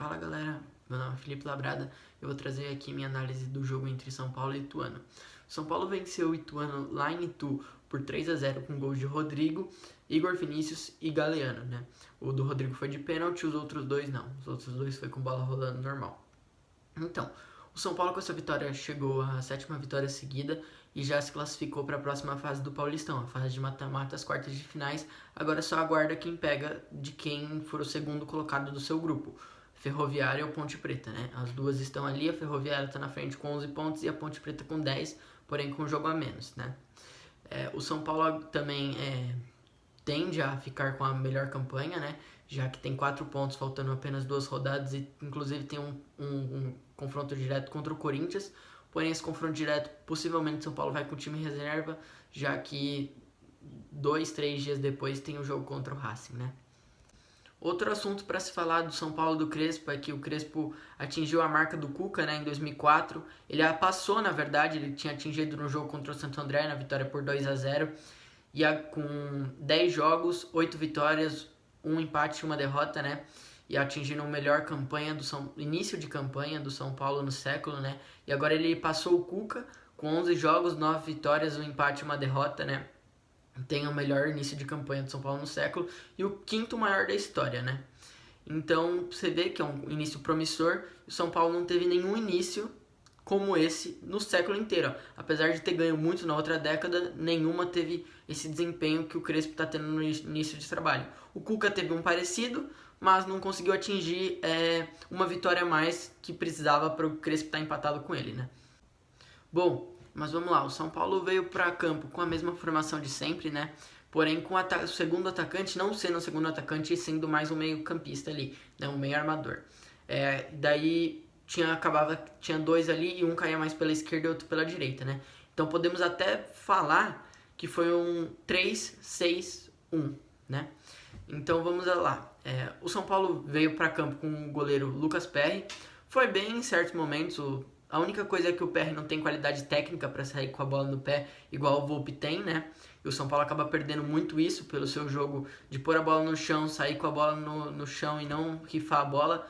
Fala galera, meu nome é Felipe Labrada. Eu vou trazer aqui minha análise do jogo entre São Paulo e Ituano. São Paulo venceu o Ituano lá em Itu por 3-0 com gols de Rodrigo, Igor Vinícius e Galeano, né? O do Rodrigo foi de pênalti, os outros dois não. Os outros dois foi com bola rolando normal. Então, o São Paulo com essa vitória chegou à 7ª vitória seguida e já se classificou para a próxima fase do Paulistão, a fase de mata-mata, as quartas de finais. Agora só aguarda quem pega de quem for o segundo colocado do seu grupo, Ferroviária ou Ponte Preta, né? As duas estão ali, a Ferroviária está na frente com 11 pontos e a Ponte Preta com 10, porém com um jogo a menos, né? O São Paulo também tende a ficar com a melhor campanha, né? Já que tem 4 pontos, faltando apenas 2 rodadas e inclusive tem um confronto direto contra o Corinthians. Porém, esse confronto direto, possivelmente São Paulo vai com o time reserva, já que 2-3 dias depois tem o jogo contra o Racing, né? Outro assunto para se falar do São Paulo do Crespo é que o Crespo atingiu a marca do Cuca, né, em 2004. Ele a passou, na verdade, ele tinha atingido no jogo contra o Santo André, na vitória por 2-0. E com 10 jogos, 8 vitórias, 1 empate e 1 derrota, né? E atingindo a melhor campanha início de campanha do São Paulo no século, né? E agora ele passou o Cuca com 11 jogos, 9 vitórias, 1 empate e 1 derrota, né? Tem o melhor início de campanha do São Paulo no século e o 5º maior da história, né? Então, você vê que é um início promissor. O São Paulo não teve nenhum início como esse no século inteiro. Apesar de ter ganho muito na outra década, nenhuma teve esse desempenho que o Crespo está tendo no início de trabalho. O Cuca teve um parecido, mas não conseguiu atingir uma vitória a mais que precisava para o Crespo estar empatado com ele, né? Bom, mas vamos lá. O São Paulo veio para campo com a mesma formação de sempre, né? Porém, com o segundo atacante não sendo o segundo atacante e sendo mais um meio campista ali, né? Um meio armador. Daí tinha 2 ali e um caía mais pela esquerda e outro pela direita, né? Então podemos até falar que foi um 3-6-1, né? Então vamos lá. O São Paulo veio para campo com o goleiro Lucas Perry. Foi bem em certos momentos. A única coisa é que o Perry não tem qualidade técnica para sair com a bola no pé, igual o Volpi tem, né? E o São Paulo acaba perdendo muito isso pelo seu jogo de pôr a bola no chão, sair com a bola no chão e não rifar a bola.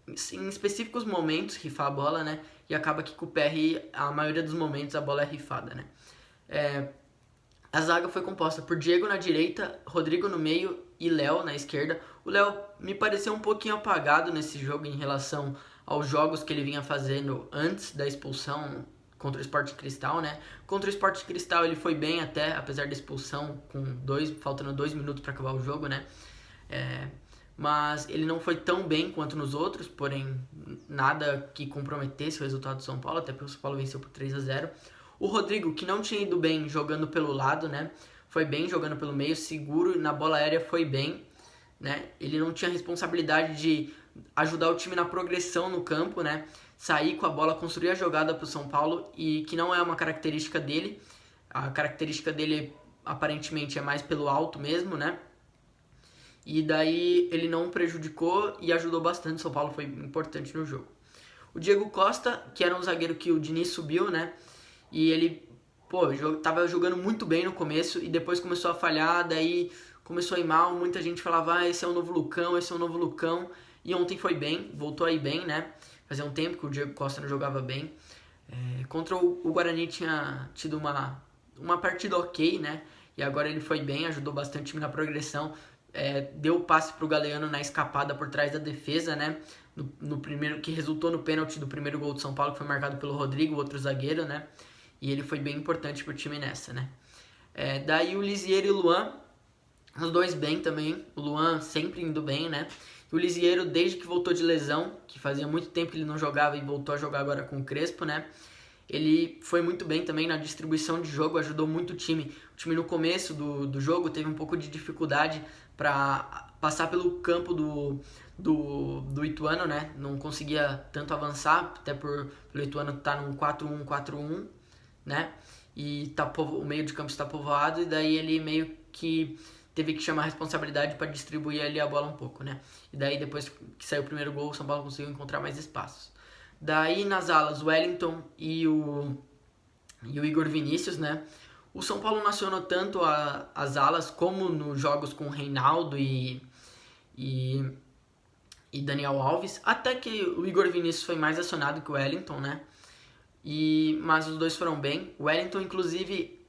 Em específicos momentos, rifar a bola, né? E acaba que com o PR, a maioria dos momentos, a bola é rifada, né? A zaga foi composta por Diego na direita, Rodrigo no meio e Léo na esquerda. O Léo me pareceu um pouquinho apagado nesse jogo em relação aos jogos que ele vinha fazendo antes da expulsão contra o Sport Cristal, né? Contra o Sport Cristal ele foi bem até, apesar da expulsão, faltando 2 minutos para acabar o jogo, né? Mas ele não foi tão bem quanto nos outros, porém nada que comprometesse o resultado do São Paulo, até porque o São Paulo venceu por 3-0. O Rodrigo, que não tinha ido bem jogando pelo lado, né? Foi bem jogando pelo meio, seguro, e na bola aérea foi bem, né? Ele não tinha responsabilidade de ajudar o time na progressão no campo, né? Sair com a bola, construir a jogada para o São Paulo, e que não é uma característica dele. A característica dele aparentemente é mais pelo alto mesmo, né? E daí ele não prejudicou e ajudou bastante. O São Paulo foi importante no jogo. O Diego Costa, que era um zagueiro que o Diniz subiu, né? E ele, tava jogando muito bem no começo e depois começou a falhar, daí começou a ir mal. Muita gente falava, esse é o novo Lucão, esse é o novo Lucão. E ontem foi bem, voltou a ir bem, né? Fazia um tempo que o Diego Costa não jogava bem. Contra o Guarani tinha tido uma partida ok, né? E agora ele foi bem, ajudou bastante o time na progressão. Deu o passe pro Galeano na escapada por trás da defesa, né? No primeiro, que resultou no pênalti do primeiro gol do São Paulo, que foi marcado pelo Rodrigo, outro zagueiro, né? E ele foi bem importante pro time nessa, né? Daí o Lisiero e o Luan, os dois bem também. O Luan sempre indo bem, né? E o Lisiero, desde que voltou de lesão, que fazia muito tempo que ele não jogava e voltou a jogar agora com o Crespo, né? Ele foi muito bem também na distribuição de jogo, ajudou muito o time. O time no começo do jogo teve um pouco de dificuldade para passar pelo campo do Ituano, né? Não conseguia tanto avançar, até pelo Ituano estar num 4-1-4-1, né? E o meio de campo está povoado, e daí ele meio que teve que chamar a responsabilidade para distribuir ali a bola um pouco, né? E daí depois que saiu o primeiro gol, o São Paulo conseguiu encontrar mais espaços. Daí nas alas, o Wellington e o Igor Vinícius, né? O São Paulo não acionou tanto as alas como nos jogos com o Reinaldo e e Daniel Alves, até que o Igor Vinícius foi mais acionado que o Wellington, né? Mas os dois foram bem. O Wellington, inclusive,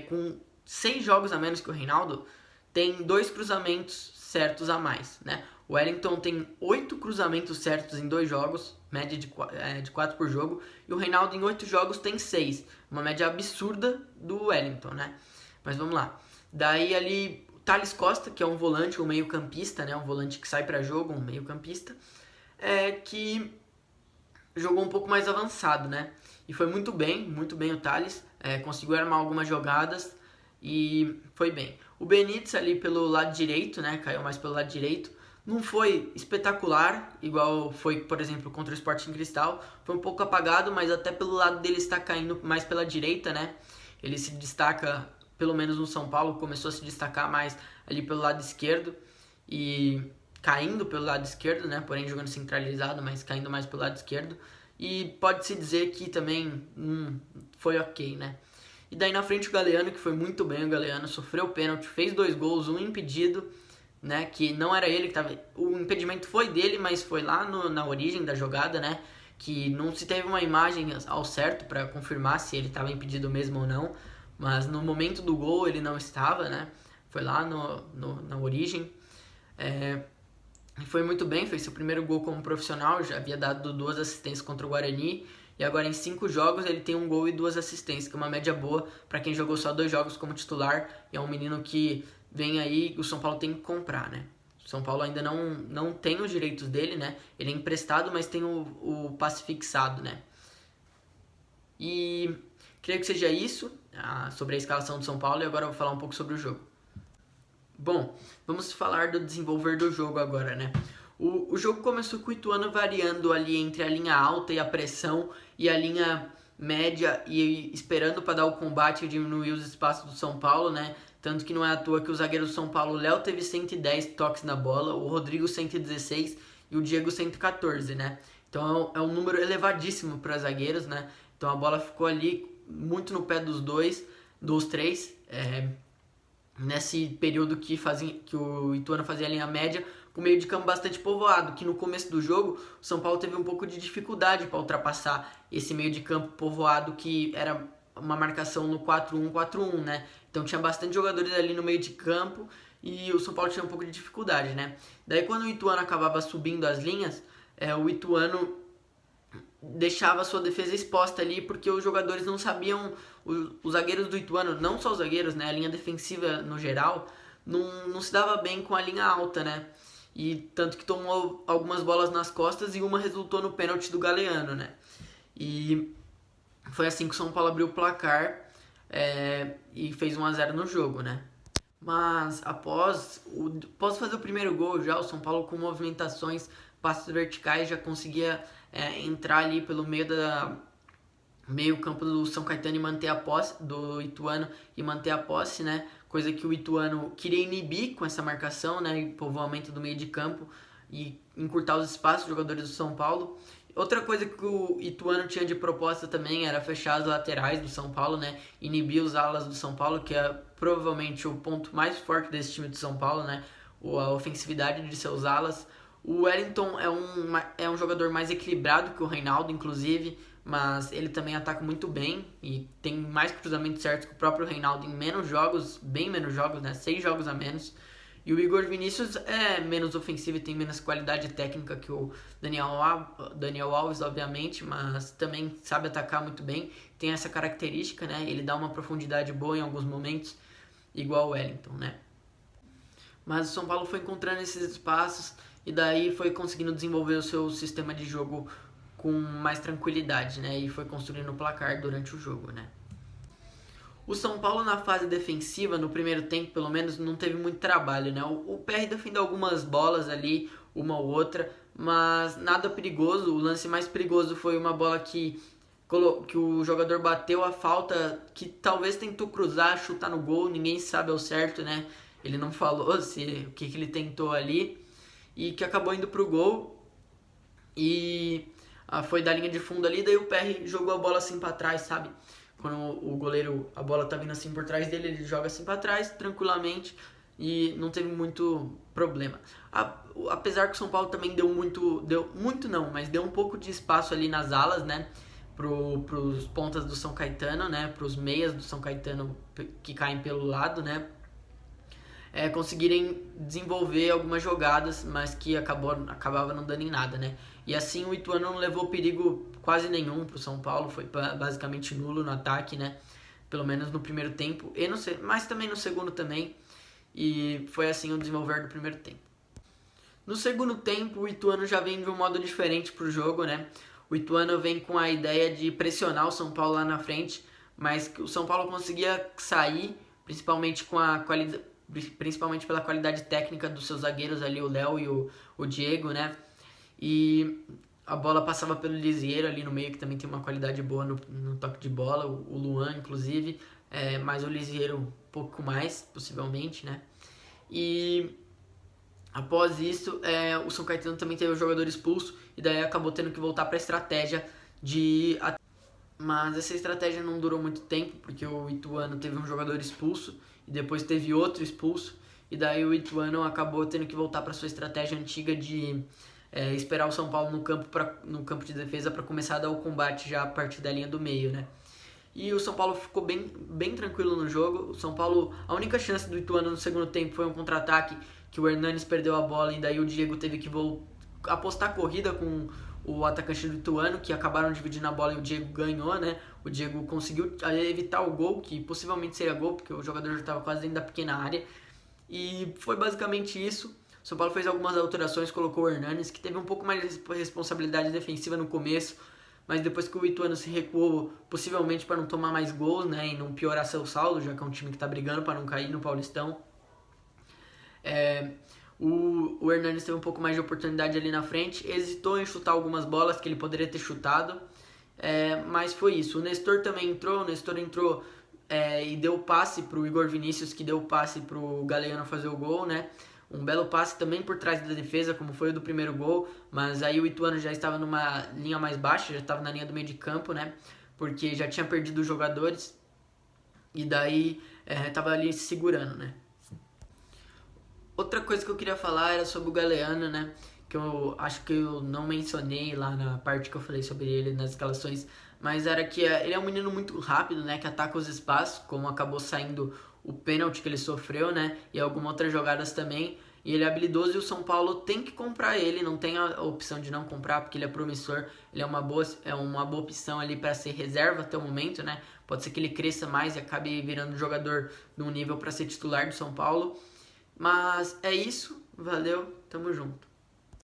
com 6 jogos a menos que o Reinaldo, tem 2 cruzamentos certos a mais, né? O Wellington tem 8 cruzamentos certos em 2 jogos, média de 4 por jogo, e o Reinaldo em 8 jogos tem 6, uma média absurda do Wellington, né? Mas vamos lá. Daí ali, o Thales Costa, que é um volante, um meio-campista, né? Um volante que sai para jogo, um meio-campista, que jogou um pouco mais avançado, né? E foi muito bem o Thales, conseguiu armar algumas jogadas e foi bem. O Benítez ali pelo lado direito, né? Caiu mais pelo lado direito. Não foi espetacular, igual foi, por exemplo, contra o Sporting Cristal. Foi um pouco apagado, mas até pelo lado dele está caindo mais pela direita, né? Ele se destaca, pelo menos no São Paulo, começou a se destacar mais ali pelo lado esquerdo e caindo pelo lado esquerdo, né? Porém jogando centralizado, mas caindo mais pelo lado esquerdo. E pode-se dizer que também foi ok, né? E daí na frente o Galeano, que foi muito bem, o Galeano sofreu o pênalti, fez 2 gols, um impedido, né? Que não era ele que tava... O impedimento foi dele, mas foi lá na origem da jogada, né? Que não se teve uma imagem ao certo para confirmar se ele estava impedido mesmo ou não. Mas no momento do gol ele não estava, né? Foi lá na origem. E foi muito bem, fez seu primeiro gol como profissional, já havia dado 2 assistências contra o Guarani. E agora em 5 jogos ele tem 1 gol e 2 assistências, que é uma média boa para quem jogou só 2 jogos como titular. E é um menino que vem aí, o São Paulo tem que comprar, né? O São Paulo ainda não tem os direitos dele, né? Ele é emprestado, mas tem o passe fixado, né? E creio que seja isso sobre a escalação do São Paulo. E agora eu vou falar um pouco sobre o jogo. Bom, vamos falar do desenvolver do jogo agora, né? O jogo começou com o Ituano variando ali entre a linha alta e a pressão e a linha média e esperando para dar o combate e diminuir os espaços do São Paulo, né? Tanto que não é à toa que o zagueiro do São Paulo, o Léo, teve 110 toques na bola, o Rodrigo 116 e o Diego 114, né? Então é um número elevadíssimo para zagueiros, né? Então a bola ficou ali muito no pé dos três, nesse período que o Ituano fazia a linha média, com meio de campo bastante povoado, que no começo do jogo o São Paulo teve um pouco de dificuldade para ultrapassar esse meio de campo povoado, que era uma marcação no 4-1-4-1, né? Então tinha bastante jogadores ali no meio de campo e o São Paulo tinha um pouco de dificuldade, né? Daí quando o Ituano acabava subindo as linhas, o Ituano deixava a sua defesa exposta ali, porque os jogadores não sabiam, os zagueiros do Ituano, não só os zagueiros, né, a linha defensiva no geral, não se dava bem com a linha alta, né, e tanto que tomou algumas bolas nas costas e uma resultou no pênalti do Galeano, né, e foi assim que o São Paulo abriu o placar e fez 1-0 no jogo, né. Mas após fazer o primeiro gol já, o São Paulo com movimentações, passos verticais, já conseguia entrar ali pelo meio campo do São Caetano e manter a posse, do Ituano, e manter a posse, né? Coisa que o Ituano queria inibir com essa marcação, né? E povoamento do meio de campo e encurtar os espaços dos jogadores do São Paulo. Outra coisa que o Ituano tinha de proposta também era fechar as laterais do São Paulo, né? Inibir os alas do São Paulo, que é provavelmente o ponto mais forte desse time do São Paulo, né? A ofensividade de seus alas. O Wellington é um jogador mais equilibrado que o Reinaldo, inclusive, mas ele também ataca muito bem e tem mais cruzamentos certos que o próprio Reinaldo em menos jogos, bem menos jogos, né? 6 jogos a menos. E o Igor Vinícius é menos ofensivo e tem menos qualidade técnica que o Daniel Alves, obviamente, mas também sabe atacar muito bem. Tem essa característica, né? Ele dá uma profundidade boa em alguns momentos, igual o Wellington, né? Mas o São Paulo foi encontrando esses espaços e daí foi conseguindo desenvolver o seu sistema de jogo com mais tranquilidade, né? E foi construindo o placar durante o jogo, né? O São Paulo na fase defensiva, no primeiro tempo pelo menos, não teve muito trabalho, né? O PR defendeu algumas bolas ali, uma ou outra, mas nada perigoso. O lance mais perigoso foi uma bola que o jogador bateu a falta, que talvez tentou cruzar, chutar no gol, ninguém sabe ao certo, né? Ele não falou o que ele tentou ali, e que acabou indo pro gol, e foi da linha de fundo ali, daí o PR jogou a bola assim pra trás, sabe? Quando o goleiro, a bola tá vindo assim por trás dele, ele joga assim pra trás, tranquilamente, e não teve muito problema. Apesar que o São Paulo também deu um pouco de espaço ali nas alas, né, pros pontas do São Caetano, né, pros meias do São Caetano que caem pelo lado, né, conseguirem desenvolver algumas jogadas, mas que acabava não dando em nada, né. E assim o Ituano não levou perigo quase nenhum pro São Paulo, foi basicamente nulo no ataque, né, pelo menos no primeiro tempo, mas também no segundo também, e foi assim o desenvolver do primeiro tempo. No segundo tempo, o Ituano já vem de um modo diferente pro jogo, né? O Ituano vem com a ideia de pressionar o São Paulo lá na frente, mas o São Paulo conseguia sair, principalmente principalmente pela qualidade técnica dos seus zagueiros ali, o Léo e o Diego, né? E a bola passava pelo Lisieiro ali no meio, que também tem uma qualidade boa no toque de bola, o Luan, inclusive, mas o Lisieiro um pouco mais, possivelmente, né? E após isso, o São Caetano também teve o jogador expulso, e daí acabou tendo que voltar para a estratégia Mas essa estratégia não durou muito tempo, porque o Ituano teve um jogador expulso, e depois teve outro expulso, e daí o Ituano acabou tendo que voltar para sua estratégia antiga de esperar o São Paulo no campo de defesa para começar a dar o combate já a partir da linha do meio, né? E o São Paulo ficou bem tranquilo no jogo. O São Paulo, a única chance do Ituano no segundo tempo foi um contra-ataque que o Hernanes perdeu a bola e daí o Diego teve que apostar a corrida com o atacante do Ituano, que acabaram dividindo a bola e o Diego ganhou, né? O Diego conseguiu evitar o gol, que possivelmente seria gol, porque o jogador já estava quase dentro da pequena área. E foi basicamente isso. O São Paulo fez algumas alterações, colocou o Hernanes, que teve um pouco mais de responsabilidade defensiva no começo, mas depois que o Ituano se recuou, possivelmente para não tomar mais gols, né, e não piorar seu saldo, já que é um time que está brigando para não cair no Paulistão, o Hernanes teve um pouco mais de oportunidade ali na frente, hesitou em chutar algumas bolas que ele poderia ter chutado, mas foi isso. O Nestor também entrou, e deu passe para o Igor Vinícius, que deu passe para o Galeano fazer o gol, né? Um belo passe também por trás da defesa, como foi o do primeiro gol, mas aí o Ituano já estava numa linha mais baixa, já estava na linha do meio de campo, né? Porque já tinha perdido os jogadores e daí estava ali se segurando, né? Outra coisa que eu queria falar era sobre o Galeano, né? Que eu acho que eu não mencionei lá na parte que eu falei sobre ele nas escalações, mas era que ele é um menino muito rápido, né? Que ataca os espaços, como acabou saindo o pênalti que ele sofreu, né? E algumas outras jogadas também. E ele é habilidoso e o São Paulo tem que comprar ele, não tem a opção de não comprar, porque ele é promissor, ele é uma boa opção ali para ser reserva até o momento, né? Pode ser que ele cresça mais e acabe virando jogador num nível para ser titular do São Paulo. Mas é isso, valeu, tamo junto.